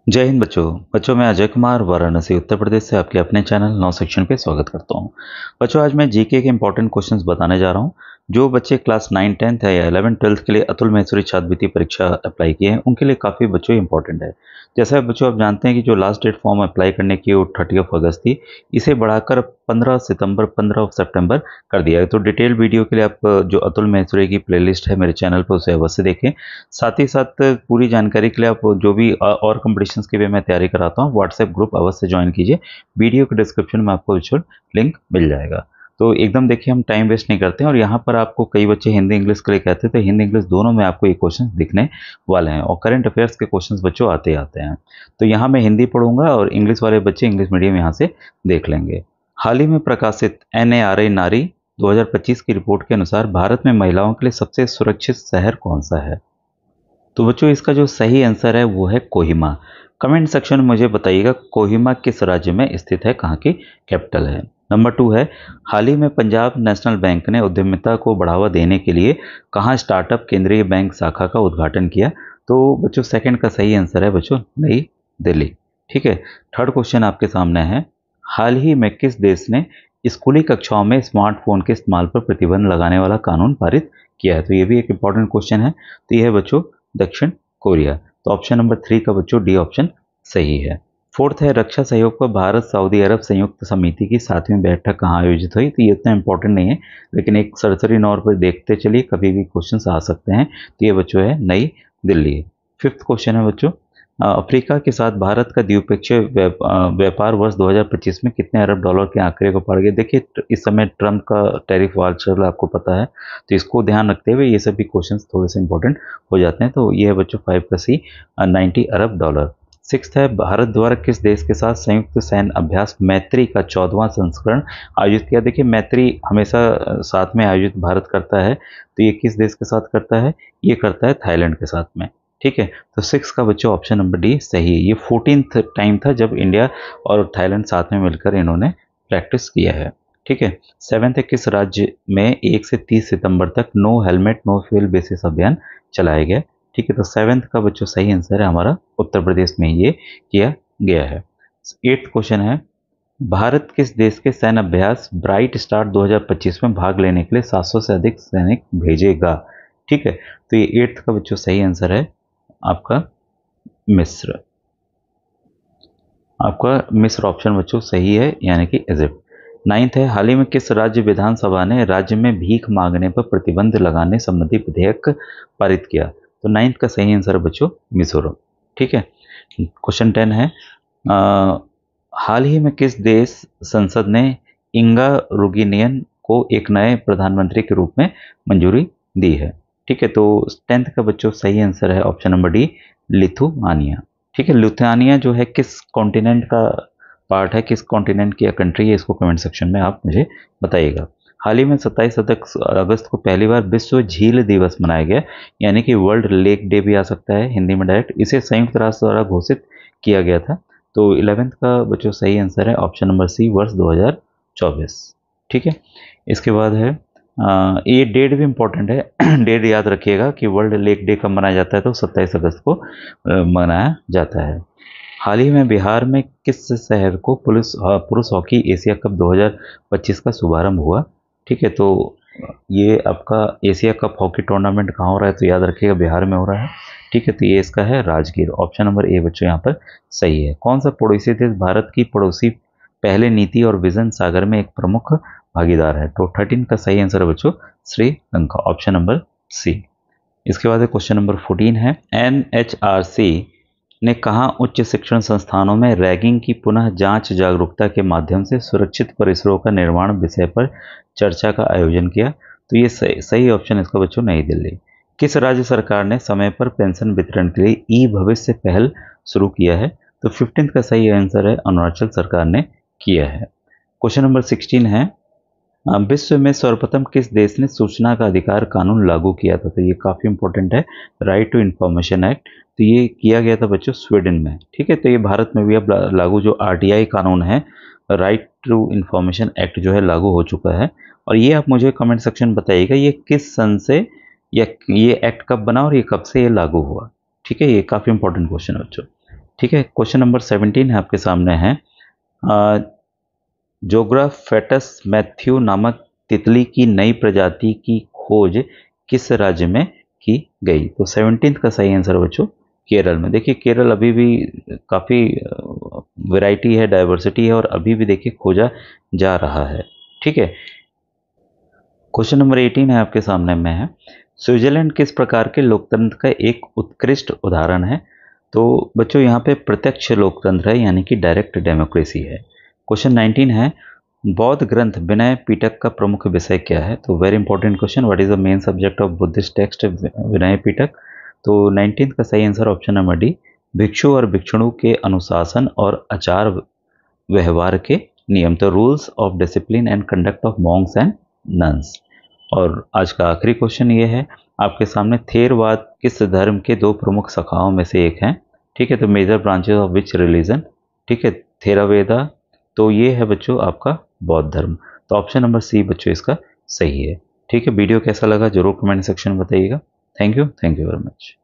जय हिंद बच्चों मैं अजय कुमार वाराणसी उत्तर प्रदेश से आपके अपने चैनल नौ सेक्शन पे स्वागत करता हूं। बच्चों आज मैं जीके के इंपॉर्टेंट क्वेश्चंस बताने जा रहा हूं। जो बच्चे क्लास 9 10th है या 11 12th के लिए अतुल महेश्वरी छात्रवृत्ति परीक्षा अप्लाई किए हैं उनके लिए काफ़ी बच्चों इंपॉर्टेंट है। जैसा बच्चों आप जानते हैं कि जो लास्ट डेट फॉर्म अप्लाई करने की वो 30 अगस्त थी, इसे बढ़ाकर 15 सितंबर 15 सितंबर कर दिया है। तो डिटेल वीडियो के लिए आप जो अतुल महेश्वरी की प्लेलिस्ट है मेरे चैनल पर उसे अवश्य देखें। साथ ही साथ पूरी जानकारी के लिए आप जो भी और कॉम्पिटिशन्स की भी मैं तैयारी कराता हूँ व्हाट्सएप ग्रुप अवश्य ज्वाइन कीजिए। वीडियो के डिस्क्रिप्शन में आपको विजुअल लिंक मिल जाएगा। तो एकदम देखिए हम टाइम वेस्ट नहीं करते हैं और यहाँ पर आपको कई बच्चे हिंदी इंग्लिश के लिए कहते हैं, तो हिंदी इंग्लिश दोनों में आपको ये क्वेश्चन दिखने वाले हैं और करंट अफेयर्स के क्वेश्चंस बच्चों आते आते हैं। तो यहाँ मैं हिंदी पढ़ूंगा और इंग्लिश वाले बच्चे इंग्लिश मीडियम यहाँ से देख लेंगे। हाल ही में प्रकाशित NARI नारी 2025 की रिपोर्ट के अनुसार भारत में महिलाओं के लिए सबसे सुरक्षित शहर कौन सा है? तो बच्चों इसका जो सही आंसर है वो है कोहिमा। कमेंट सेक्शन में मुझे बताइएगा कोहिमा किस राज्य में स्थित है, कहाँ की कैपिटल है। नंबर 2 है, हाल ही में पंजाब नेशनल बैंक ने उद्यमिता को बढ़ावा देने के लिए कहाँ स्टार्टअप केंद्रीय बैंक शाखा का उद्घाटन किया? तो बच्चों सेकंड का सही आंसर है बच्चों नई दिल्ली। ठीक है। थर्ड क्वेश्चन आपके सामने है, हाल ही में किस देश ने स्कूली कक्षाओं में स्मार्टफोन के इस्तेमाल पर प्रतिबंध लगाने वाला कानून पारित किया है? तो ये भी एक इंपॉर्टेंट क्वेश्चन है। तो ये है बच्चों दक्षिण कोरिया। तो ऑप्शन नंबर 3 का बच्चों डी ऑप्शन सही है। फोर्थ है, रक्षा सहयोग पर भारत सऊदी अरब संयुक्त समिति की 7वीं बैठक कहाँ आयोजित हुई? तो ये इतना इंपॉर्टेंट नहीं है, लेकिन एक सरसरी नौर पर देखते चलिए, कभी भी क्वेश्चन आ सकते हैं। तो ये बच्चों है नई दिल्ली। फिफ्थ क्वेश्चन है बच्चों, अफ्रीका के साथ भारत का द्विपक्षीय व्यापार वर्ष 2025 में कितने अरब डॉलर के आंकड़े को पार गया? देखिए इस समय ट्रम्प का टैरिफ वार चल रहा है, आपको पता है, तो इसको ध्यान रखते हुए ये सभी क्वेश्चंस थोड़े से इंपॉर्टेंट हो जाते हैं। तो ये है बच्चों 5 का सी 90 अरब डॉलर। सिक्स्थ है, भारत द्वारा किस देश के साथ संयुक्त सैन्य अभ्यास मैत्री का 14वां संस्करण आयोजित किया? देखिए मैत्री हमेशा साथ में आयोजित भारत करता है, तो ये किस देश के साथ करता है? ये करता है थाईलैंड के साथ में। ठीक है। तो 6 का बच्चों ऑप्शन नंबर डी सही है। ये 14th टाइम था जब इंडिया और थाईलैंड साथ में मिलकर इन्होंने प्रैक्टिस किया है। ठीक है। 7th है, किस राज्य में 1 से 30 सितंबर तक no helmet no fuel basis अभियान चलाया गया? ठीक है। तो 7th का बच्चों सही आंसर है हमारा उत्तर प्रदेश में ये किया गया है। 8th क्वेश्चन है, भारत किस देश के सैन्य अभ्यास ब्राइट स्टार 2025 में भाग लेने के लिए 700 से अधिक सैनिक भेजेगा? ठीक है। तो ये 8th का बच्चों सही आंसर है आपका मिस्र। आपका मिस्र ऑप्शन बच्चों सही है, यानी कि इजिप्ट। 9th है, हाल ही में किस राज्य विधानसभा ने राज्य में भीख मांगने पर प्रतिबंध लगाने संबंधी विधेयक पारित किया? तो 9th का सही आंसर है बच्चों मिजोरम। ठीक है। क्वेश्चन 10 है, हाल ही में किस देश संसद ने इंगा रुगिनियन को एक नए प्रधानमंत्री के रूप में मंजूरी दी है? ठीक है। तो 10th का बच्चों सही आंसर है ऑप्शन नंबर डी लिथुआनिया। ठीक है। लिथुआनिया जो है किस कॉन्टिनेंट का पार्ट है, किस कॉन्टिनेंट की कंट्री है, इसको कमेंट सेक्शन में आप मुझे बताइएगा। हाल ही में 27 अगस्त को पहली बार विश्व झील दिवस मनाया गया, यानी कि वर्ल्ड लेक डे भी आ सकता है हिंदी में डायरेक्ट। इसे संयुक्त राष्ट्र द्वारा घोषित किया गया था। तो 11th का बच्चों सही आंसर है ऑप्शन नंबर सी वर्ष 2024। ठीक है। इसके बाद है ये डेट भी इम्पोर्टेंट है डेट याद रखिएगा कि वर्ल्ड लेक डे कब मनाया जाता है? तो 27 अगस्त को मनाया जाता है। हाल ही में बिहार में किस शहर को पुरुष हॉकी एशिया कप 2025 का शुभारंभ हुआ? ठीक है। तो ये आपका एशिया कप हॉकी टूर्नामेंट कहाँ हो रहा है? तो याद रखिएगा बिहार में हो रहा है। ठीक है। तो ये इसका है राजगीर। ऑप्शन नंबर ए बच्चों यहाँ पर सही है। कौन सा पड़ोसी देश भारत की पड़ोसी पहले नीति और विजन सागर में एक प्रमुख भागीदार है? तो 13 का सही आंसर है बच्चों श्रीलंका। Option number C. इसके बाद क्वेश्चन नंबर 14 है, NHRC ने कहा उच्च शिक्षण संस्थानों में रैगिंग की पुनः जांच जागरूकता के माध्यम से सुरक्षित परिसरों का निर्माण विषय पर चर्चा का आयोजन किया? तो ये सही ऑप्शन इसका बच्चों नई दिल्ली। किस राज्य सरकार ने समय पर पेंशन वितरण के लिए ई भविष्य पहल शुरू किया है? तो 15th का सही आंसर है अरुणाचल सरकार ने किया है। क्वेश्चन नंबर 16 है, विश्व में सर्वप्रथम किस देश ने सूचना का अधिकार कानून लागू किया था? तो ये काफ़ी इंपॉर्टेंट है, राइट टू इंफॉर्मेशन एक्ट। तो ये किया गया था बच्चों स्वीडन में। ठीक है। तो ये भारत में भी अब लागू जो RTI कानून है, राइट टू इंफॉर्मेशन एक्ट जो है लागू हो चुका है। और ये आप मुझे कमेंट सेक्शन बताइएगा ये किस सन से या ये एक्ट कब बना और ये कब से ये लागू हुआ? ठीक है। ये काफ़ी इंपॉर्टेंट क्वेश्चन है बच्चों। ठीक है। क्वेश्चन नंबर 17 है आपके सामने है, जोग्राफेटस मैथ्यू नामक तितली की नई प्रजाति की खोज किस राज्य में की गई? तो 17 का सही आंसर बच्चों केरल में। देखिए केरल अभी भी काफ़ी वैरायटी है, डाइवर्सिटी है और अभी भी देखिए खोजा जा रहा है। ठीक है। क्वेश्चन नंबर 18 है आपके सामने में है, स्विट्जरलैंड किस प्रकार के लोकतंत्र का एक उत्कृष्ट उदाहरण है? तो बच्चों यहाँ पे प्रत्यक्ष लोकतंत्र है, यानी कि डायरेक्ट डेमोक्रेसी है। क्वेश्चन 19 है, बौद्ध ग्रंथ विनय पिटक का प्रमुख विषय क्या है? तो very important question, what is the main subject of Buddhist text Vinaya Pitaka? तो 19 का सही आंसर ऑप्शन नंबर डी, भिक्षु और भिक्षुणु के अनुशासन और आचार व्यवहार के नियम, तो rules of discipline and conduct of Monks and nuns. और आज का आखिरी क्वेश्चन ये है आपके सामने, थेरवाद किस धर्म के दो प्रमुख शाखाओं में से एक है? ठीक है, तो major branches of which religion? ठीक है, थेरावेदा, तो ये है बच्चों आपका बौद्ध धर्म। तो ऑप्शन नंबर सी बच्चों इसका सही है। ठीक है, वीडियो कैसा लगा जरूर कमेंट सेक्शन में बताइएगा। Thank you very much.